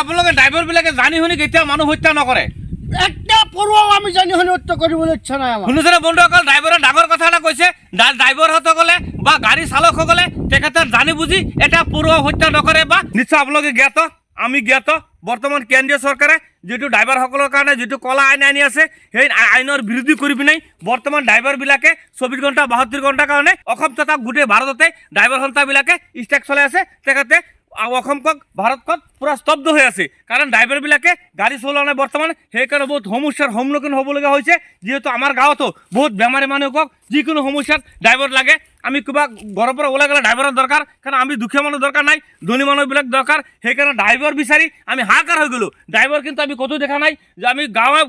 আপোনালোকে ড্ৰাইভাৰ বিলাকে জানি শুনি কেতিয়া মানুহ হত্যা নকৰে একটা পৰুৱাও আমি জানি শুনি হত্যা কৰিবলৈ ইচ্ছা নাই আমাৰ শুনিছেনে বন্ধুসকল ড্ৰাইভাৰে ডাঙৰ কথা এটা কৈছে ড্ৰাইভাৰসকলে বা গাড়ী চালকসকলে তেখেতৰ জানি বুজি এটা পৰুৱা হত্যা নকৰে বা নিশ্চয় আপোনালোকে জ্ঞাত আমি জ্ঞাত বৰ্তমান কেন্দ্ৰীয় চৰকাৰে যেটো ড্ৰাইভাৰসকলৰ কাৰণে যেটো কলা আইন আনি আছে সেই আইনৰ বিৰোধী কৰি পিনে বৰ্তমান ড্ৰাইভাৰবিলাকে 24 ঘণ্টা 72 ঘণ্টাৰ কাৰণে অসম তথা গোটেই ভাৰততে ড্ৰাইভাৰ সংস্থাবিলাকে ষ্ট্ৰাইক চলাই আছে তেখেতে অসমক ভাৰতখন পুৰা স্তব্ধ হৈ আছে কাৰণ ড্ৰাইভাৰবিলাকে গাড়ী চলোৱা নাই বৰ্তমান সেইকাৰণে বহুত সমস্যাৰ সন্মুখীন হ'বলগীয়া হৈছে যিহেতু আমাৰ গাঁৱতো বহুত বেমাৰী মানুহক যিকোনো সমস্যাত ড্ৰাইভাৰ লাগে আমি কিবা ঘৰৰ পৰা ওলাই গ'লে ড্ৰাইভাৰৰ দৰকাৰ কাৰণ আমি দুখীয়া মানুহ দৰকাৰ নাই ধনী মানুহবিলাক দৰকাৰ সেইকাৰণে ড্ৰাইভাৰ বিচাৰি আমি হাহাকাৰ হৈ গ'লোঁ ড্ৰাইভাৰ কিন্তু আমি ক'তো দেখা নাই যে আমি গাঁৱে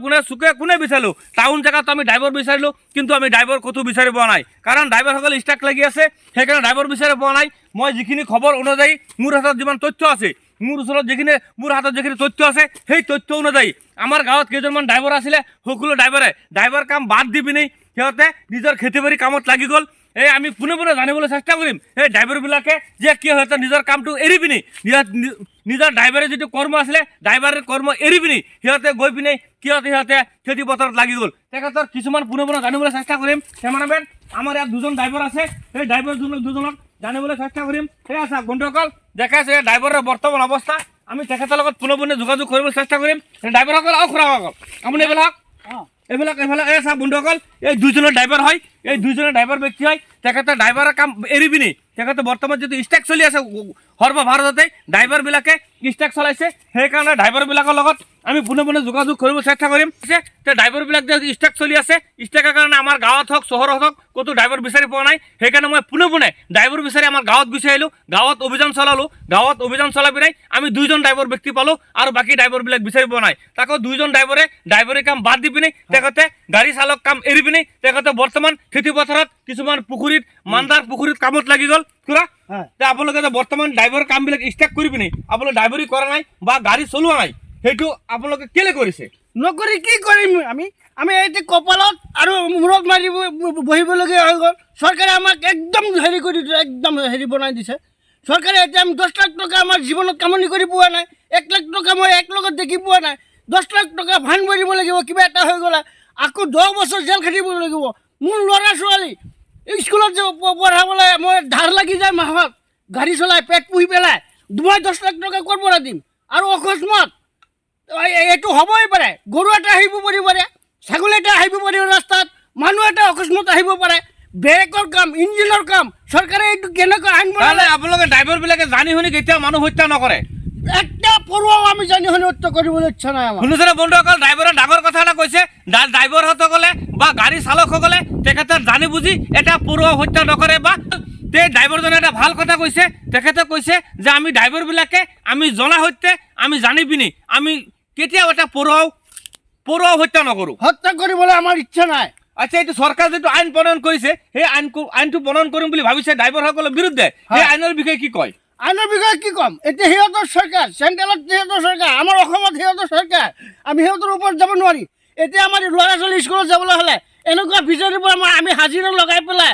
কোনে বিচাৰিলোঁ টাউন জেগাত আমি ড্ৰাইভাৰ বিচাৰিলোঁ কিন্তু আমি ড্ৰাইভাৰ ক'তো বিচাৰি পোৱা নাই কাৰণ ড্ৰাইভাৰসকলে ষ্ট্ৰাইক লাগি আছে সেইকাৰণে ড্ৰাইভাৰ বিচাৰি পোৱা নাই মই যিখিনি খবৰ অনুযায়ী মোৰ হাতত যিমান তথ্য আছে মোৰ ওচৰত যিখিনি মোৰ হাতত যিখিনি তথ্য আছে সেই তথ্য অনুযায়ী আমাৰ গাঁৱত কেইজনমান ড্ৰাইভাৰ আছিলে সকলো ড্ৰাইভাৰ কাম বাদ দি পিনি সিহঁতে নিজৰ খেতি বাৰী কামত লাগি গ'ল এই আমি পুনে জানিবলৈ চেষ্টা কৰিম সেই ড্ৰাইভাৰবিলাকে যে কিয় সিহঁতে নিজৰ কামটো এৰি পিনি নিজৰ ড্ৰাইভাৰে যিটো কৰ্ম আছিলে ড্ৰাইভাৰৰ কৰ্ম এৰি পিনি সিহঁতে গৈ পিনে সিহঁতে খেতি পথাৰত লাগি গ'ল তেখেতৰ কিছুমান পুনে জানিবলৈ চেষ্টা কৰিম কেমেৰামেন আমাৰ ইয়াত দুজন ড্ৰাইভাৰ আছে সেই ড্ৰাইভাৰ দুজনক জানিবলৈ চেষ্টা কৰিম সেয়া চাওক বন্ধুসকল দেখাইছে ড্ৰাইভাৰৰ বৰ্তমান অৱস্থা আমি তেখেতৰ লগত পুনে যোগাযোগ কৰিবলৈ চেষ্টা কৰিম ড্ৰাইভাৰসকল খুৰাসকল আপুনি এইবিলাক এই চাওক বন্ধুসকল এই দুজনৰ ড্ৰাইভাৰ হয় এই দুজনৰ ড্ৰাইভাৰ ব্যক্তি হয় তেখেতে ড্ৰাইভাৰৰ কাম এৰি পিনি তেখেতে বৰ্তমান যিটো ষ্ট্ৰাইক চলি আছে সৰ্বভাৰততে ড্ৰাইভাৰবিলাকে ষ্ট্ৰাইক চলাইছে সেইকাৰণে ড্ৰাইভাৰবিলাকৰ লগত আমি পুনে যোগাযোগ কৰিব চেষ্টা কৰিম ড্ৰাইভাৰবিলাক যে ষ্ট্ৰাইক চলি আছে ষ্ট্ৰাইকৰ কাৰণে আমাৰ গাঁৱত হওক চহৰত হওক ক'তো ড্ৰাইভাৰ বিচাৰি পোৱা নাই সেইকাৰণে মই পুনে ড্ৰাইভাৰ বিচাৰি আমাৰ গাঁৱত গুচি আহিলোঁ গাঁৱত অভিযান চলালোঁ গাঁৱত অভিযান চলাই পিনে আমি দুইজন ড্ৰাইভাৰ ব্যক্তি পালোঁ আৰু বাকী ড্ৰাইভাৰবিলাক বিচাৰি পোৱা নাই তাকো দুইজন ড্ৰাইভাৰে কাম বাদ দি পিনে তেখেতে গাড়ী চালক কাম এৰি পিনে তেখেতে বৰ্তমান খেতি পথাৰত কিছুমান পুখুৰীত মান্দাৰ পুখুৰীত কামত লাগি গ'ল খুৰা আপোনালোকে বৰ্তমান ড্ৰাইভাৰ কামবিলাক ষ্ট্ৰাইক কৰি পিনে আপোনালোকে ড্ৰাইভাৰী কৰা নাই বা গাড়ী চলোৱা নাই সেইটো আপোনালোকে কেলে কৰিছে নকৰি কি কৰিম আমি এতিয়া কপালত আৰু মূৰত মাৰি বহিবলগীয়া হৈ গ'ল চৰকাৰে আমাক একদম হেৰি কৰি একদম হেৰি বনাই দিছে চৰকাৰে এতিয়া আমি 10 লাখ টকা আমাৰ জীৱনত কামনি কৰি পোৱা নাই 1 লাখ টকা মই এক লগত দেখি পোৱা নাই 10 লাখ টকা ফাইন ভৰিব লাগিব কিবা এটা হৈ গ'লে আকৌ 10 বছৰ জেল খাটিব লাগিব মোৰ ল'ৰা ছোৱালী স্কুলত যে পঢ়াবলৈ মই ধাৰ লাগি যায় মাহত গাড়ী চলাই পেট পুহি পেলাই মই 10 লাখ টকা ক'ৰ পৰা দিম আৰু অকস্মাত এইটো হ'বই পাৰে গৰু এটা আহিব পাৰে ছাগলী এটা আহিব পাৰে ৰাস্তাত মানুহ এটা অকস্মাত আহিব পাৰে ব্ৰেকৰ কাম ইঞ্জিনৰ কাম চৰকাৰে এইটো কেনেকৈ আইন বনালে আপোনালোকে ড্ৰাইভাৰবিলাকে জানি শুনি কেতিয়া মানুহ হত্যা নকৰে একটা পৰুৱাও আমি জানি শুনি হত্যা কৰিবলৈ ইচ্ছা নাই আমাৰ শুনিছেনে বন্ধুসকল ড্ৰাইভাৰে ডাঙৰ কথা এটা কৈছে ড্ৰাইভাৰসকলে বা গাড়ী চালকসকলে তেখেতৰ জানি বুজি এটা পৰুৱা হত্যা নকৰে বা ড্ৰাইভাৰজনে এটা ভাল কথা কৈছে তেখেতে কৈছে যে আমি ড্ৰাইভাৰবিলাকে আমি জনা সত্ত্বে আমি জানি পিনি আমি কেতিয়াও এটা পৰুৱা হত্যা নকৰোঁ হত্যা কৰিবলৈ আমাৰ ইচ্ছা নাই আচ্ছা এইটো চৰকাৰে যিটো আইন প্ৰণয়ন কৰিছে সেই আইনটো প্ৰণয়ন কৰিম বুলি ভাবিছে ড্ৰাইভাৰসকলৰ বিৰুদ্ধে সেই আইনৰ বিষয়ে কি কয় আইনৰ বিষয়ে কি ক'ম এতিয়া সিহঁতৰ চৰকাৰ চেণ্ট্ৰেলত সিহঁতৰ চৰকাৰ আমাৰ অসমত সিহঁতৰ চৰকাৰ আমি সিহঁতৰ ওপৰত যাব নোৱাৰি এতিয়া আমাৰ ল'ৰা ছোৱালী স্কুলত যাবলৈ হ'লে এনেকুৱা বিচাৰিব আমি হাজিৰা লগাই পেলাই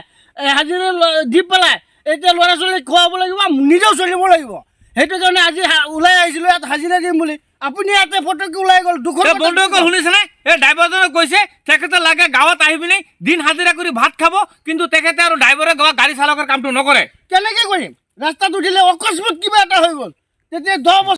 হাজিৰা দি পেলাই এতিয়া ল'ৰা ছোৱালীক খুৱাব লাগিব নিজেও চলিব লাগিব সেইটো কাৰণে আজি ওলাই আহিছিলোঁ ইয়াত হাজিৰা দিম বুলি আপুনি ইয়াতে ফটককৈ ওলাই গ'ল বন্ধুসকল শুনিছেনে এই ড্ৰাইভাৰজনে কৈছে তেখেতে লাগে গাঁৱত আহি পিনে দিন হাজিৰা কৰি ভাত খাব কিন্তু তেখেতে আৰু ড্ৰাইভাৰে গাড়ী চালকৰ কামটো নকৰে কেনেকৈ কৰিম ৰাস্তাত উঠিলে অকস্মাত কিবা এটা হৈ গ'ল তেতিয়া 10 বছৰ